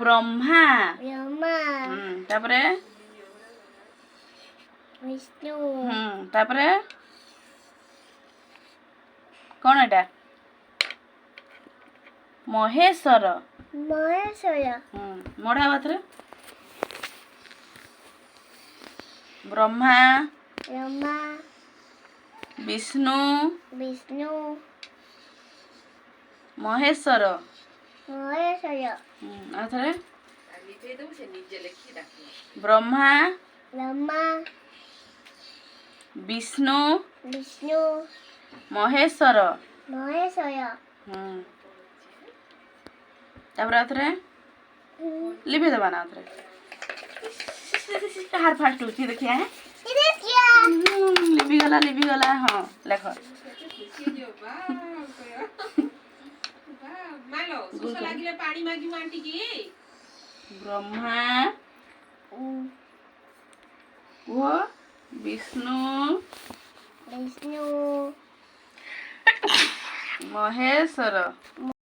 ब्रह्मा ब्रह्मा तापरे विष्णु तापरे कौन एटा महेश्वर महेश्वर मोड़ा बात ब्रह्मा ब्रह्मा विष्णु विष्णु महेश्वर महेश्वर आथरे ब्रह्मा ब्रह्मा विष्णु विष्णु महेश्वर महेश्वर तापर आथरे लिपि दबा ना आथरे हार फास्ट होची देखिया है लिपि गला हां लेख मालो सुस लागिले पानी मागी आंटी की ब्रह्मा वो विष्णु विष्णु महेश्वर